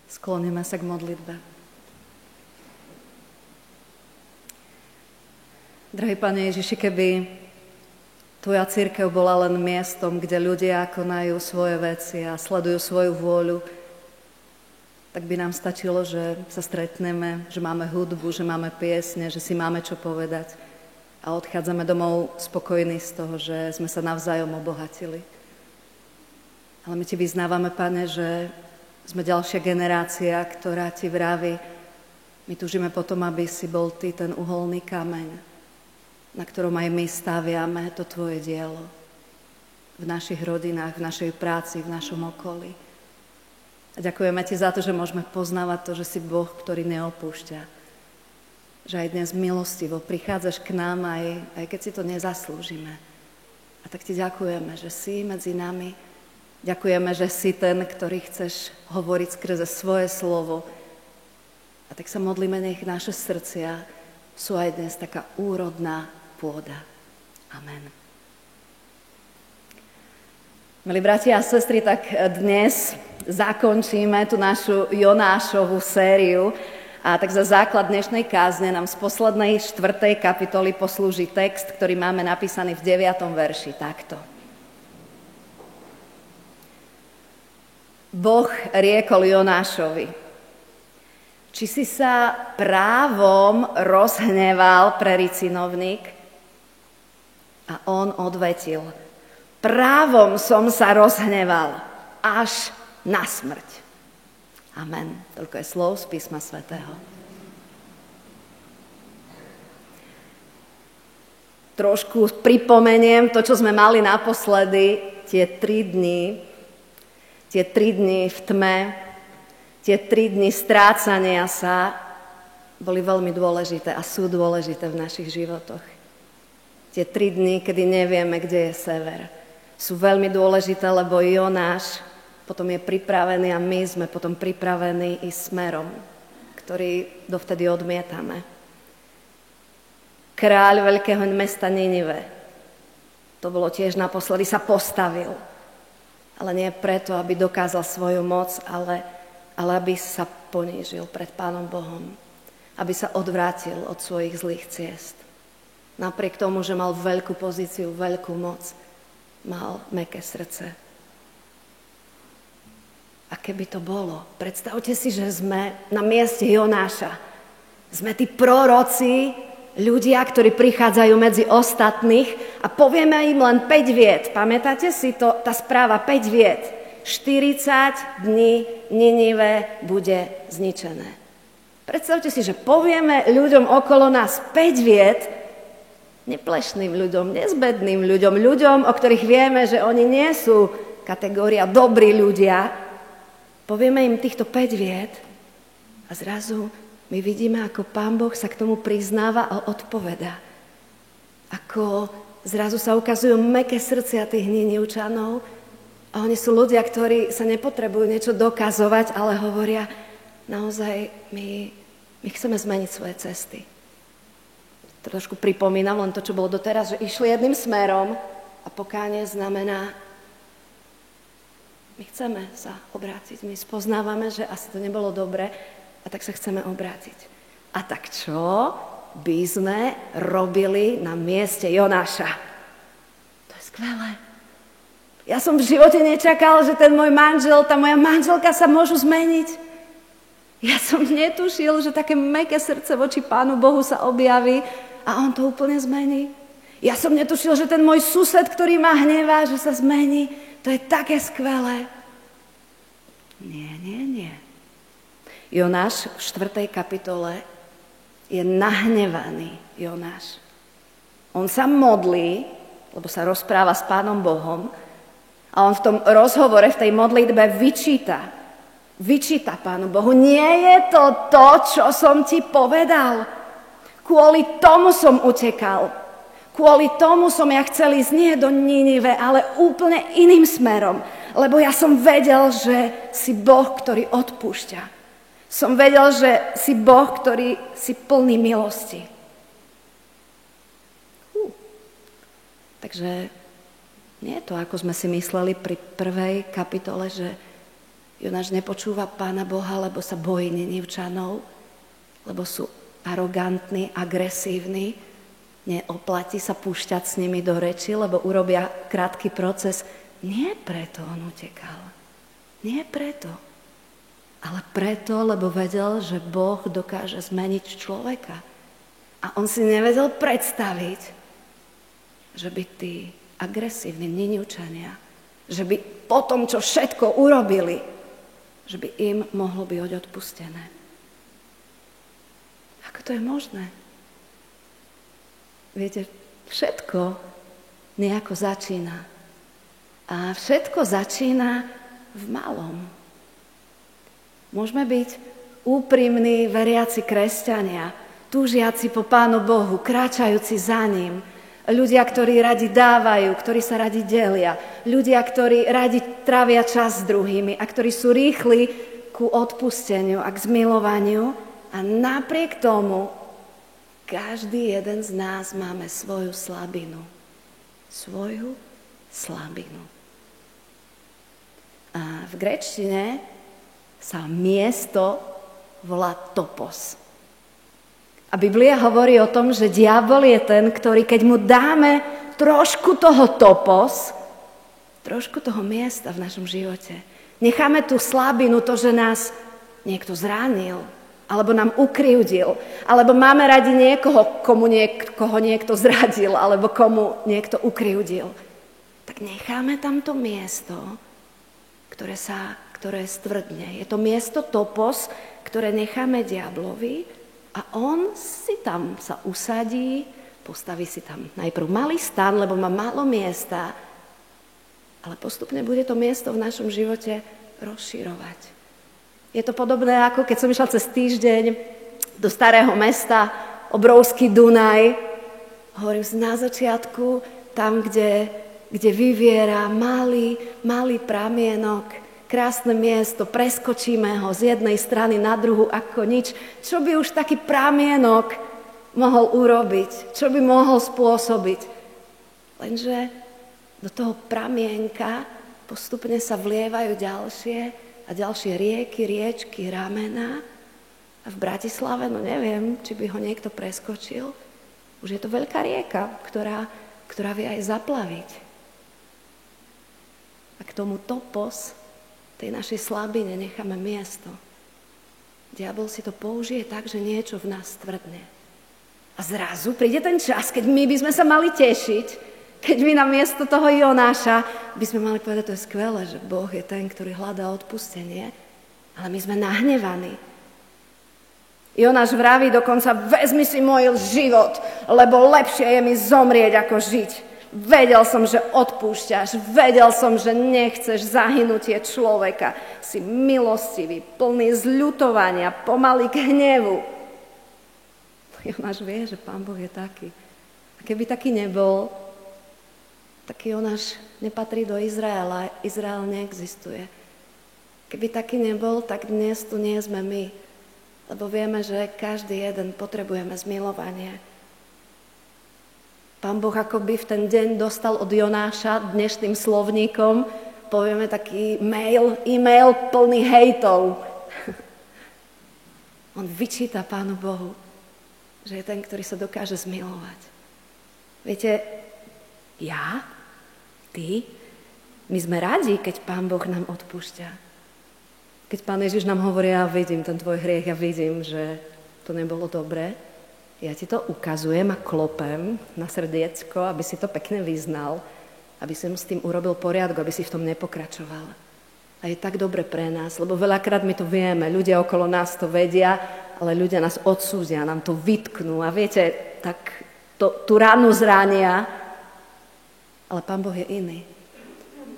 Skloníme sa k modlitbe. Drahý Pane Ježiši, keby Tvoja cirkev bola len miestom, kde ľudia konajú svoje veci a sledujú svoju vôľu, tak by nám stačilo, že sa stretneme, že máme hudbu, že máme piesne, že si máme čo povedať a odchádzame domov spokojní z toho, že sme sa navzájom obohatili. Ale my Ti vyznávame, Pane, že sme ďalšia generácia, ktorá Ti vraví, my túžime potom, aby si bol Ty ten uholný kameň, na ktorom aj my staviame to Tvoje dielo v našich rodinách, v našej práci, v našom okolí. A ďakujeme Ti za to, že môžeme poznávať to, že si Boh, ktorý neopúšťa. Že aj dnes milostivo prichádzaš k nám, aj keď si to nezaslúžime. A tak Ti ďakujeme, že si medzi nami. Ďakujeme, že si ten, ktorý chceš hovoriť skrze svoje slovo. A tak sa modlíme, nech naše srdcia sú aj dnes taká úrodná pôda. Amen. Milí bratia a sestry, tak dnes zakončíme tú našu Jonášovú sériu. A tak za základ dnešnej kázne nám z poslednej 4. kapitoly poslúži text, ktorý máme napísaný v 9. verši takto. Boh riekol Jonášovi, či si sa právom rozhneval pre ricinovník? A on odvetil, právom som sa rozhneval až na smrť. Amen. Toľko je slov z písma svätého. Trošku pripomeniem to, čo sme mali naposledy, tie 3 dni v tme, tie 3 dni strácania sa boli veľmi dôležité a sú dôležité v našich životoch. Tie 3 dni, kedy nevieme, kde je sever, sú veľmi dôležité, lebo Jonáš potom je pripravený a my sme potom pripravení i smerom, ktorý dovtedy odmietame. Kráľ veľkého mesta Ninive, to bolo tiež naposledy, sa postavil. Ale nie preto, aby dokázal svoju moc, ale aby sa ponížil pred Pánom Bohom. Aby sa odvrátil od svojich zlých ciest. Napriek tomu, že mal veľkú pozíciu, veľkú moc, mal mäkké srdce. A keby to bolo, predstavte si, že sme na mieste Jonáša. Sme tí proroci, ľudia, ktorí prichádzajú medzi ostatných a povieme im len 5 viet. Pamätáte si to, tá správa 5 viet. 40 dní Ninive bude zničené. Predstavte si, že povieme ľuďom okolo nás 5 viet, neplešným ľuďom, nezbedným ľuďom, o ktorých vieme, že oni nie sú kategória dobrí ľudia. Povieme im týchto 5 viet a zrazu my vidíme, ako Pán Boh sa k tomu priznáva a odpovedá. Ako zrazu sa ukazujú mäkké srdcia tých Ninivčanov a oni sú ľudia, ktorí sa nepotrebujú niečo dokazovať, ale hovoria, naozaj my chceme zmeniť svoje cesty. Trošku pripomínam len to, čo bolo doteraz, že išli jedným smerom a pokánie znamená, my chceme sa obrátiť, my spoznávame, že asi to nebolo dobre, a tak sa chceme obrátiť. A tak čo by sme robili na mieste Jonáša? To je skvelé. Ja som v živote nečakal, že ten môj manžel, tá moja manželka sa môžu zmeniť. Ja som netušil, že také mäkké srdce voči Pánu Bohu sa objaví a on to úplne zmení. Ja som netušil, že ten môj sused, ktorý ma hnevá, že sa zmení. To je také skvelé. Nie. Jonáš v 4. kapitole je nahnevaný Jonáš. On sa modlí, lebo sa rozpráva s Pánom Bohom a on v tom rozhovore, v tej modlitbe vyčíta Pánu Bohu. Nie je to, čo som ti povedal. Kvôli tomu som utekal. Kvôli tomu som ja chcel ísť nie do Ninive, ale úplne iným smerom. Lebo ja som vedel, že si Boh, ktorý odpúšťa. Som vedel, že si Boh, ktorý si plný milosti. Takže nie je to, ako sme si mysleli pri 1. kapitole, že Jonáš nepočúva Pána Boha, lebo sa bojí Ninivčanov, lebo sú arogantní, agresívni, neoplatí sa púšťať s nimi do reči, lebo urobia krátky proces. Nie preto on utekal. Nie preto. Ale preto, lebo vedel, že Boh dokáže zmeniť človeka. A on si nevedel predstaviť, že by tí agresívni Ninivčania, že by po tom, čo všetko urobili, že by im mohlo byť odpustené. Ako to je možné? Viete, všetko nejako začína. A všetko začína v malom. Môžeme byť úprimní, veriaci kresťania, túžiaci po Pánu Bohu, kráčajúci za ním. Ľudia, ktorí radi dávajú, ktorí sa radi delia. Ľudia, ktorí radi trávia čas s druhými a ktorí sú rýchli ku odpusteniu a k zmilovaniu. A napriek tomu každý jeden z nás máme svoju slabinu. Svoju slabinu. A v gréčtine sa miesto volá topos. A Biblia hovorí o tom, že diabol je ten, ktorý keď mu dáme trošku toho topos, trošku toho miesta v našom živote, necháme tú slabinu, to, že nás niekto zranil, alebo nám ukryvdil, alebo máme radi niekoho, koho niekto zradil, alebo komu niekto ukryvdil, tak necháme tam to miesto, ktoré stvrdne. Je to miesto topos, ktoré necháme diablovi a on si tam sa usadí, postaví si tam najprv malý stan, lebo má málo miesta, ale postupne bude to miesto v našom živote rozširovať. Je to podobné, ako keď som išla cez týždeň do Starého Mesta, obrovský Dunaj. Hovorím si na začiatku, tam, kde vyviera malý pramienok, krásne miesto, preskočíme ho z jednej strany na druhú ako nič. Čo by už taký pramienok mohol urobiť? Čo by mohol spôsobiť? Lenže do toho pramienka postupne sa vlievajú ďalšie a ďalšie rieky, riečky, ramená. A v Bratislave, no neviem, či by ho niekto preskočil. Už je to veľká rieka, ktorá vie aj zaplaviť. A k tomu topos, tej našej slabine, necháme miesto. Diabol si to použije tak, že niečo v nás tvrdne. A zrazu príde ten čas, keď my by sme sa mali tešiť, keď my namiesto toho Jonáša by sme mali povedať, to je skvelé, že Boh je ten, ktorý hľadá odpustenie, ale my sme nahnevaní. Jonáš vraví dokonca, vezmi si môj život, lebo lepšie je mi zomrieť, ako žiť. Vedel som, že odpúšťaš, vedel som, že nechceš zahynutie človeka. Si milostivý, plný zľutovania, pomaly k hnevu. Jonáš vie, že Pán Boh je taký. A keby taký nebol, tak Jonáš nepatrí do Izraela. Izrael neexistuje. Keby taký nebol, tak dnes tu nie sme my. Lebo vieme, že každý jeden potrebujeme zmilovanie. Pán Boh akoby v ten deň dostal od Jonáša dnešným slovníkom, povieme taký e-mail plný hejtov. On vyčíta Pánu Bohu, že je ten, ktorý sa dokáže zmilovať. Viete, ty, my sme radi, keď Pán Boh nám odpúšťa. Keď Pán Ježiš nám hovorí, ja vidím ten tvoj hriech, ja vidím, že to nebolo dobré, ja ti to ukazujem a klopem na srdiecko, aby si to pekne vyznal, aby si mu s tým urobil poriadok, aby si v tom nepokračoval. A je tak dobre pre nás, lebo veľakrát my to vieme, ľudia okolo nás to vedia, ale ľudia nás odsúdia, nám to vytknú a viete, tak tú ránu zrania. Ale Pán Boh je iný.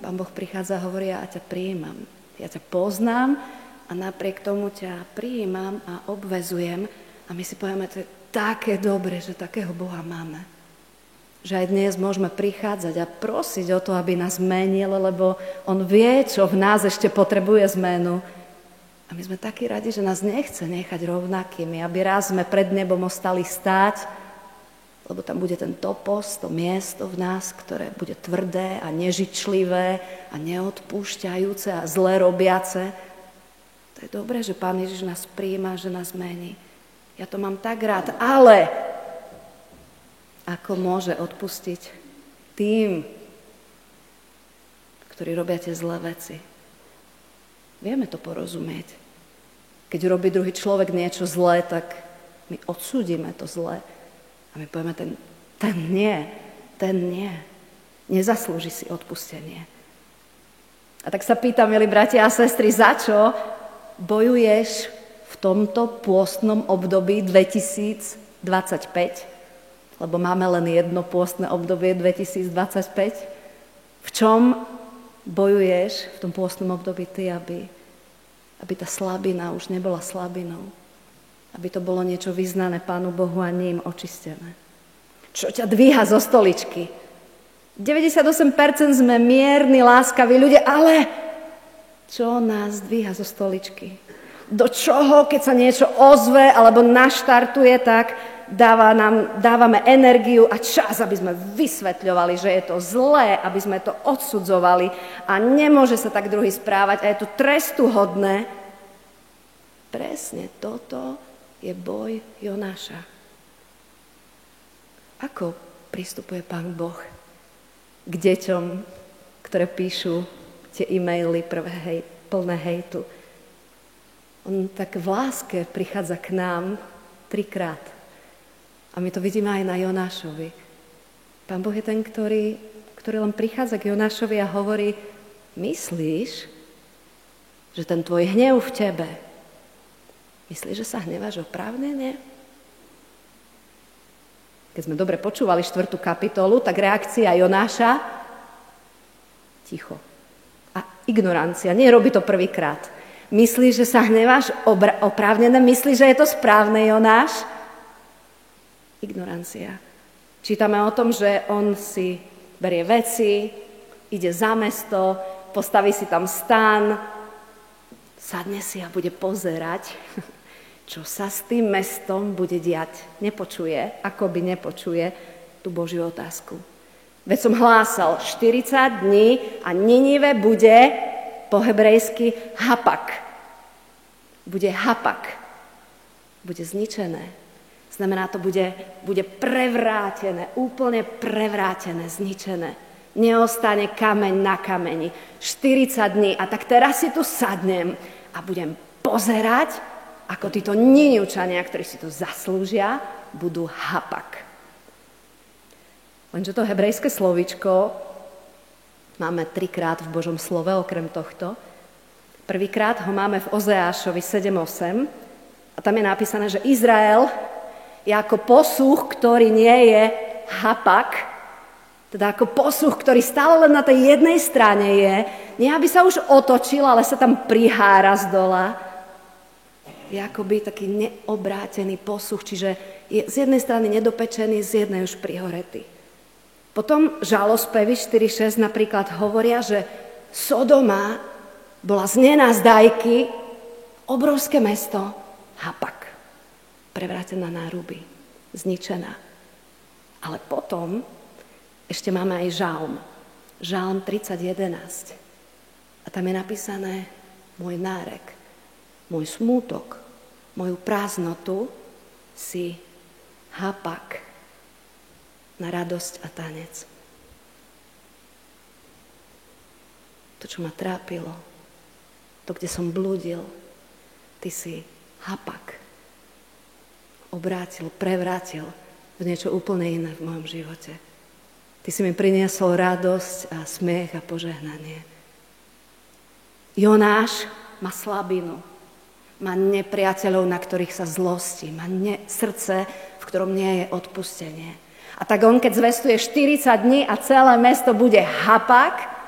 Pán Boh prichádza a hovorí, ja ťa prijímam. Ja ťa poznám a napriek tomu ťa prijímam a obvezujem. A my si povieme, to je také dobre, že takého Boha máme. Že aj dnes môžeme prichádzať a prosiť o to, aby nás menil, lebo on vie, čo v nás ešte potrebuje zmenu. A my sme takí radi, že nás nechce nechať rovnakými, aby raz sme pred nebom ostali stáť, lebo tam bude ten topos, to miesto v nás, ktoré bude tvrdé a nežičlivé a neodpúšťajúce a zle robiace To je dobré, že Pán Ježiš nás prijíma, že nás mení. Ja to mám tak rád, ale ako môže odpustiť tým, ktorí robia tie zlé veci? Vieme to porozumieť. Keď robí druhý človek niečo zlé, tak my odsúdime to zlé. A my povieme, ten nie. Nezaslúži si odpustenie. A tak sa pýtam, milí bratia a sestry, za čo bojuješ v tomto pôstnom období 2025? Lebo máme len jedno pôstne obdobie 2025. V čom bojuješ v tom pôstnom období ty, aby tá slabina už nebola slabinou? Aby to bolo niečo vyznané Pánu Bohu a ním očistené. Čo ťa dvíha zo stoličky? 98% sme mierni, láskaví ľudia, ale čo nás dvíha zo stoličky? Do čoho, keď sa niečo ozve alebo naštartuje, tak dávame energiu a čas, aby sme vysvetľovali, že je to zlé, aby sme to odsudzovali a nemôže sa tak druhý správať a je to trestuhodné. Presne toto je boj Jonáša. Ako pristupuje Pán Boh k deťom, ktoré píšu tie e-maily plné hejtu? On tak v láske prichádza k nám 3-krát. A my to vidíme aj na Jonášovi. Pán Boh je ten, ktorý len prichádza k Jonášovi a hovorí, myslíš, že ten tvoj hnev v tebe, myslíš, že sa hneváš oprávnene? Keď sme dobre počúvali 4. kapitolu, tak reakcia Jonáša, ticho. A ignorancia, nerobí to prvýkrát. Myslíš, že sa hneváš oprávnené? Myslíš, že je to správne, Jonáš? Ignorancia. Čítame o tom, že on si berie veci, ide za mesto, postaví si tam stan, sadne si a bude pozerať, čo sa s tým mestom bude diať. Nepočuje, akoby nepočuje tú Božiu otázku. Veď som hlásal 40 dní a Ninive bude po hebrejsky hapak. Bude hapak. Bude zničené. Znamená, to bude prevrátené, úplne prevrátené, zničené. Neostane kameň na kameni. 40 dní. A tak teraz si tu sadnem a budem pozerať, ako títo Niniučania, ktorí si to zaslúžia, budú hapak. Lenže to hebrejské slovíčko máme 3-krát v Božom slove, okrem tohto. Prvýkrát ho máme v Ozeášovi 7:8 a tam je napísané, že Izrael je ako posúch, ktorý nie je hapak, teda ako posúch, ktorý stále len na tej jednej strane je, nie aby sa už otočil, ale sa tam prihára z dola. Je akoby taký neobrátený posúch, čiže je z jednej strany nedopečený, z jednej už prihoretý. Potom žalospevy 4:6 napríklad hovoria, že Sodoma bola z nenazdajky obrovské mesto hapak, prevrátená na ruby, zničená. Ale potom ešte máme aj Žalm 30:11. A tam je napísané môj nárek, môj smútok, moju prázdnotu si hapak na radosť a tanec. To, čo ma trápilo, to, kde som blúdil, ty si hapak obrátil, prevrátil v niečo úplne iné v mojom živote. Ty si mi priniesol radosť a smiech a požehnanie. Jonáš má slabinu, má nepriateľov, na ktorých sa zlostí, má srdce, v ktorom nie je odpustenie. A tak on, keď zvestuje 40 dní a celé mesto bude hapak,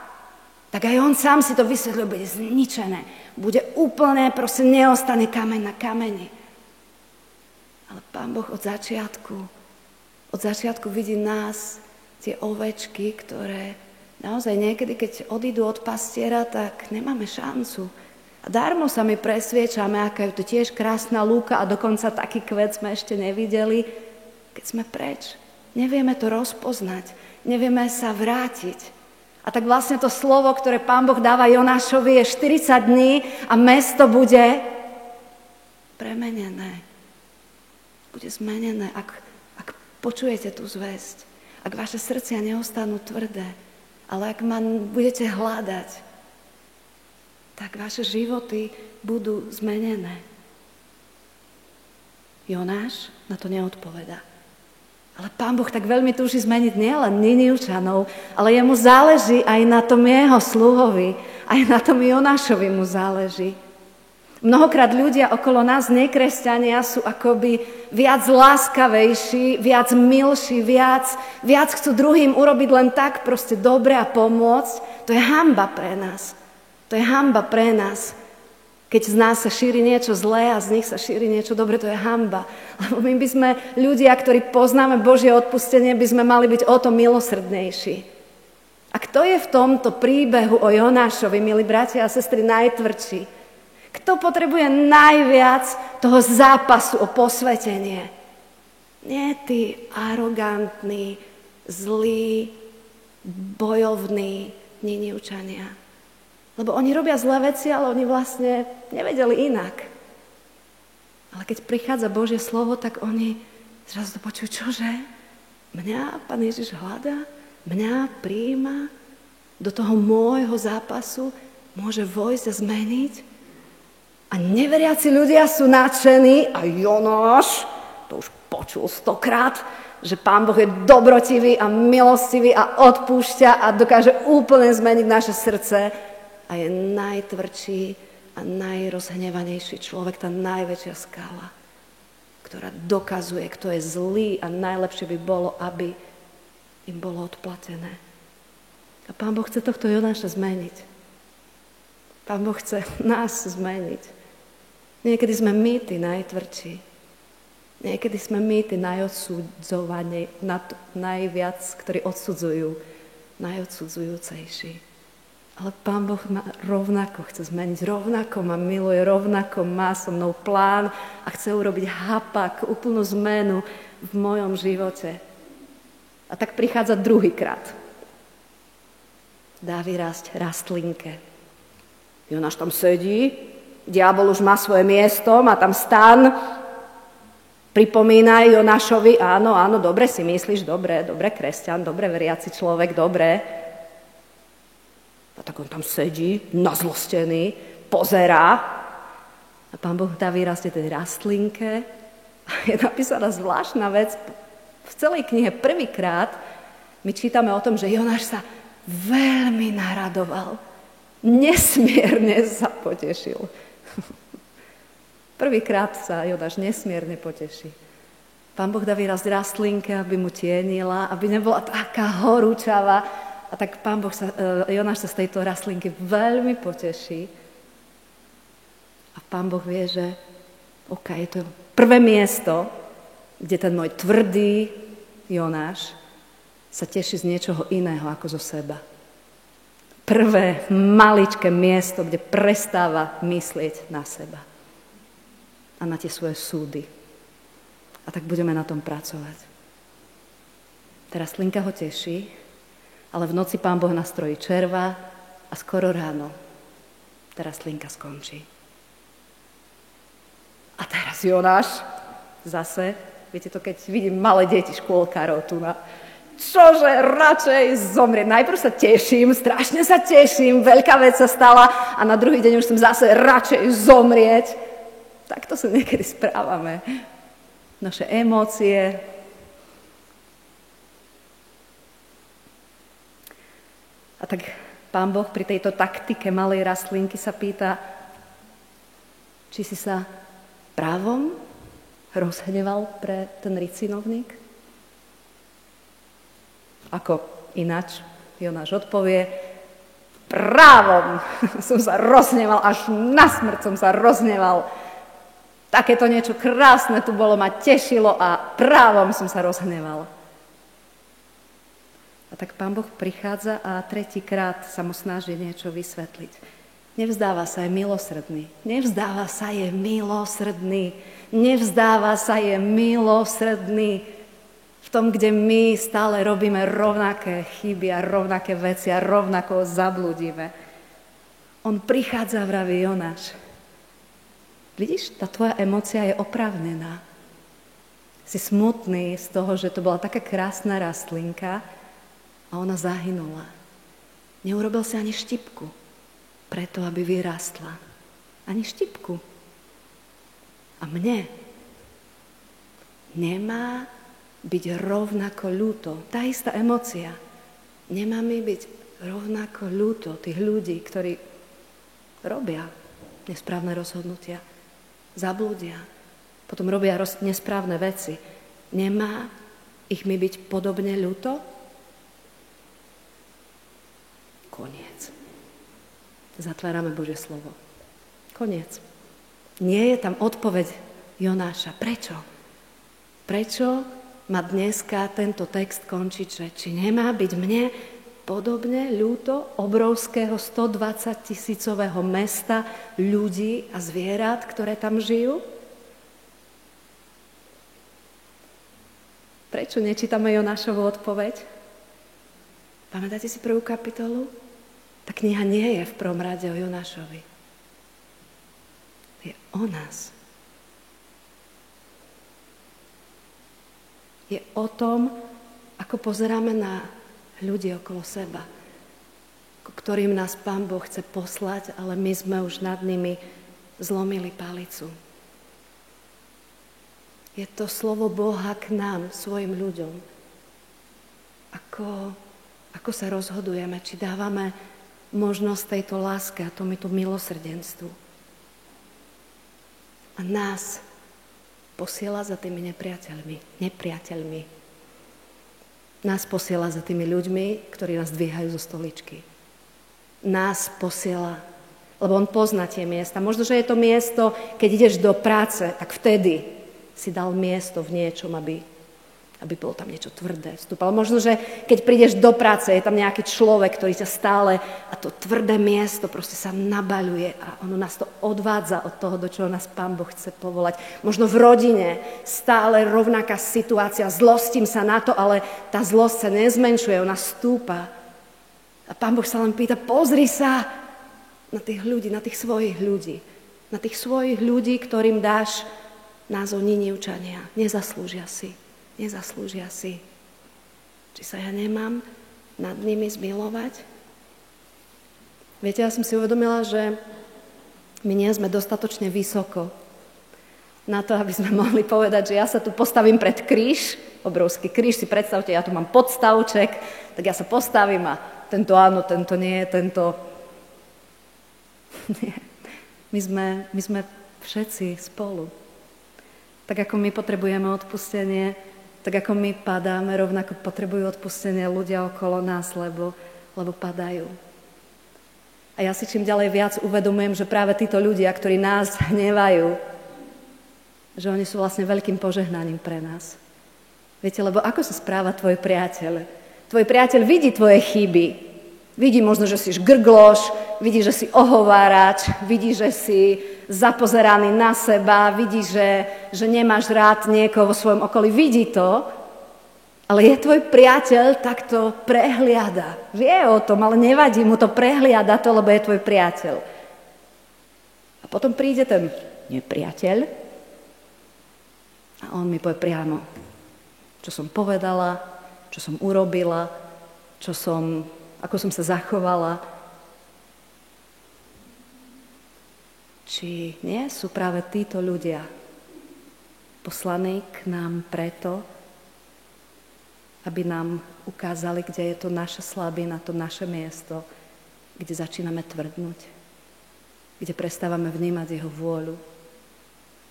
tak aj on sám si to vysvetľuje, bude zničené. Bude úplne, proste neostane kameň na kameni. Ale Pán Boh od začiatku vidí nás, tie ovečky, ktoré naozaj niekedy, keď odídu od pastiera, tak nemáme šancu. A darmo sa my presviečame, aká je to tiež krásna lúka a dokonca taký kvet sme ešte nevideli, keď sme preč. Nevieme to rozpoznať, nevieme sa vrátiť. A tak vlastne to slovo, ktoré Pán Boh dáva Jonášovi, je 40 dní a mesto bude premenené. Bude zmenené, ak počujete tú zvesť. Ak vaše srdcia neostanú tvrdé, ale ak ma budete hľadať, tak vaše životy budú zmenené. Jonáš na to neodpovedá. Ale Pán Boh tak veľmi túži zmeniť nielen Ninivčanov, ale jemu záleží aj na tom jeho sluhovi, aj na tom Jonášovi mu záleží. Mnohokrát ľudia okolo nás, nekresťania, sú akoby viac láskavejší, viac milší, viac chcú druhým urobiť len tak proste dobre a pomôcť. To je hanba pre nás. To je hanba pre nás. Keď z nás sa šíri niečo zlé a z nich sa šíri niečo dobré, to je hanba. Lebo my by sme, ľudia, ktorí poznáme Božie odpustenie, by sme mali byť o to milosrdnejší. A kto je v tomto príbehu o Jonášovi, milí bratia a sestry, najtvrdší? Kto potrebuje najviac toho zápasu o posvetenie? Nie tí arogantní, zlí, bojovní Ninivčania. Lebo oni robia zlé veci, ale oni vlastne nevedeli inak. Ale keď prichádza Božie slovo, tak oni zrazu to počujú, čože? Mňa Pán Ježiš hľadá? Mňa prijíma? Do toho môjho zápasu môže vojsť a zmeniť? A neveriaci ľudia sú nadšení a Jonáš, to už počul 100-krát, že Pán Boh je dobrotivý a milostivý a odpúšťa a dokáže úplne zmeniť naše srdce. A je najtvrdší a najrozhnevanejší človek, tá najväčšia skala, ktorá dokazuje, kto je zlý a najlepšie by bolo, aby im bolo odplatené. A Pán Boh chce tohto Jonáša zmeniť. Pán Boh chce nás zmeniť. Niekedy sme my tí najtvrdší. Niekedy sme my tí najviac, ktorí odsudzujú, najodsudzujúcejší. Ale Pán Boh ma rovnako chce zmeniť, rovnako ma miluje, rovnako má so mnou plán a chce urobiť hapak, úplnú zmenu v mojom živote. A tak prichádza druhýkrát. Dá vyrásť rastlinke. Jonáš tam sedí, diabol už má svoje miesto, má tam stan, pripomína Jonášovi, áno, dobre si myslíš, dobre, kresťan, dobre veriaci človek, dobre. A tak on tam sedí, nazlostený, pozerá. A Pán Boh dá vyrastie tej rastlinke. A je napísaná zvláštna vec. V celej knihe prvýkrát my čítame o tom, že Jonáš sa veľmi naradoval. Nesmierne sa potešil. Prvýkrát sa Jonáš nesmierne poteší. Pán Boh dá vyrásť rastlinke, aby mu tienila, aby nebola taká horúčava. A tak Jonáš sa z tejto rastlinky veľmi poteší. A Pán Boh vie, že je to prvé miesto, kde ten môj tvrdý Jonáš sa teší z niečoho iného ako zo seba. Prvé maličké miesto, kde prestáva myslieť na seba. A na tie svoje súdy. A tak budeme na tom pracovať. Tá rastlinka ho teší, ale v noci Pán Boh nastrojí červa a skoro ráno tá rastlinka skončí. A teraz Jonáš zase, viete to, keď vidím malé deti škôlkarov tu na... Čože, radšej zomrieť. Najprv sa teším, strašne sa teším, veľká vec sa stala a na druhý deň už som zase radšej zomrieť. Takto sa niekedy správame. Naše emócie. A tak Pán Boh pri tejto taktike malej rastlinky sa pýta, či si sa právom rozhneval pre ten ricinovník? Ako ináč Jonáš odpovie, právom som sa rozhneval, až na smrť som sa rozhneval. Takéto niečo krásne tu bolo, ma tešilo a právom som sa rozhneval. A tak Pán Boh prichádza a tretíkrát sa mu snaží niečo vysvetliť. Nevzdáva sa, je milosrdný. Nevzdáva sa, je milosrdný. Nevzdáva sa, je milosrdný. V tom, kde my stále robíme rovnaké chyby a rovnaké veci a rovnako zablúdime. On prichádza, vraví Jonáš. Vidíš, tá tvoja emócia je oprávnená. Si smutný z toho, že to bola taká krásna rastlinka a ona zahynula. Neurobil si ani štipku preto, aby vyrástla. Ani štipku. A mne nemá byť rovnako ľúto. Tá istá emócia. Nemá mi byť rovnako ľúto tých ľudí, ktorí robia nesprávne rozhodnutia, zablúdia, potom robia nesprávne veci. Nemá ich mi byť podobne ľúto? Koniec. Zatvárame Božie slovo. Koniec. Nie je tam odpoveď Jonáša. Prečo? Prečo má dneska tento text končiť, že či nemá byť mne podobne ľúto obrovského 120 000 mesta ľudí a zvierat, ktoré tam žijú? Prečo nečítame Jonášovu odpoveď? Pamätáte si 1. kapitolu? Tá kniha nie je v prvom rade o Jonášovi. Je o nás. Je o tom, ako pozeráme na ľudí okolo seba, ku ktorým nás Pán Boh chce poslať, ale my sme už nad nimi zlomili palicu. Je to slovo Boha k nám, svojim ľuďom. Ako sa rozhodujeme, či dávame možnosť tejto láske a tomuto milosrdenstvu. A nás posiela za tými nepriateľmi. Nás posiela za tými ľuďmi, ktorí nás dvíhajú zo stoličky. Nás posiela, lebo on pozná tie miesta. Možno, že je to miesto, keď ideš do práce, tak vtedy si dal miesto v niečom, aby bolo tam niečo tvrdé. Ale možno, že keď prídeš do práce, je tam nejaký človek, ktorý ťa stále, a to tvrdé miesto proste sa nabaľuje a ono nás to odvádza od toho, do čoho nás Pán Boh chce povolať. Možno v rodine stále rovnaká situácia, zlostím sa na to, ale tá zlosť sa nezmenšuje, ona stúpa. A Pán Boh sa len pýta, pozri sa na tých ľudí, na tých svojich ľudí, ktorým dáš názov Ninivčania. Nezaslúžia si. Či sa ja nemám nad nimi zmilovať? Viete, ja som si uvedomila, že my nie sme dostatočne vysoko na to, aby sme mohli povedať, že ja sa tu postavím pred kríž, obrovský kríž, si predstavte, ja tu mám podstavček, tak ja sa postavím a tento áno, tento nie, tento... Nie. My sme všetci spolu. Tak ako my potrebujeme odpustenie, tak ako my padáme, rovnako potrebujú odpustenie ľudia okolo nás, lebo padajú. A ja si čím ďalej viac uvedomujem, že práve títo ľudia, ktorí nás hnevajú, že oni sú vlastne veľkým požehnaním pre nás. Viete, lebo ako sa správa tvoj priateľ? Tvoj priateľ vidí tvoje chyby. Vidí možno, že si žgrgloš, vidí, že si ohovárač, vidí, že si zapozeraný na seba, vidí, že nemáš rád niekoho vo svojom okolí. Vidí to, ale je tvoj priateľ, tak to prehliada. Vie o tom, ale nevadí mu to, prehliada to, lebo je tvoj priateľ. A potom príde ten nepriateľ a on mi povie priamo, čo som povedala, čo som urobila, ako som sa zachovala. Či nie sú práve títo ľudia poslaní k nám preto, aby nám ukázali, kde je to naša slabina, to naše miesto, kde začíname tvrdnúť, kde prestávame vnímať jeho vôľu,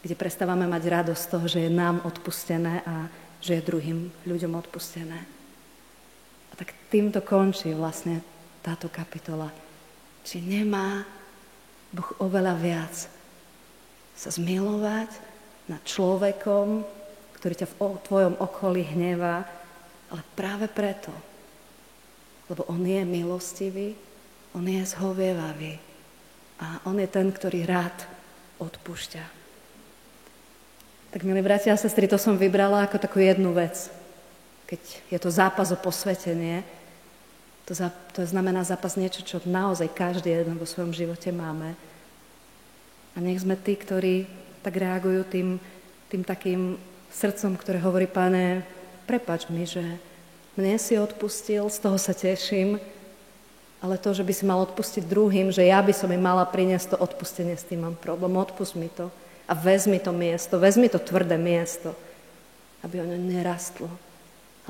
kde prestávame mať radosť z toho, že je nám odpustené a že je druhým ľuďom odpustené. A tak týmto končí vlastne táto kapitola. Či nemá Boh oveľa viac sa zmilovať nad človekom, ktorý ťa v tvojom okolí hnevá, ale práve preto, lebo on je milostivý, on je zhovievavý a on je ten, ktorý rád odpúšťa. Tak, milí bratia a sestry, to som vybrala ako takú jednu vec. keď je to zápas o posvetenie, to znamená zápas niečo, čo naozaj každý jeden vo svojom živote máme. A nech sme tí, ktorí tak reagujú tým takým srdcom, ktoré hovorí: Pane, prepáč mi, že mne si odpustil, z toho sa teším, ale to, že by si mal odpustiť druhým, že ja by som im mala priniesť to odpustenie, s tým mám problém. Odpust mi to a vezmi to miesto, vezmi to tvrdé miesto, aby ono nerastlo.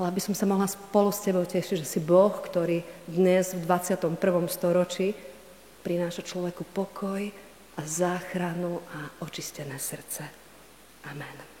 Ale aby som sa mohla spolu s tebou tešiť, že si Boh, ktorý dnes v 21. storočí prináša človeku pokoj a záchranu a očistené srdce. Amen.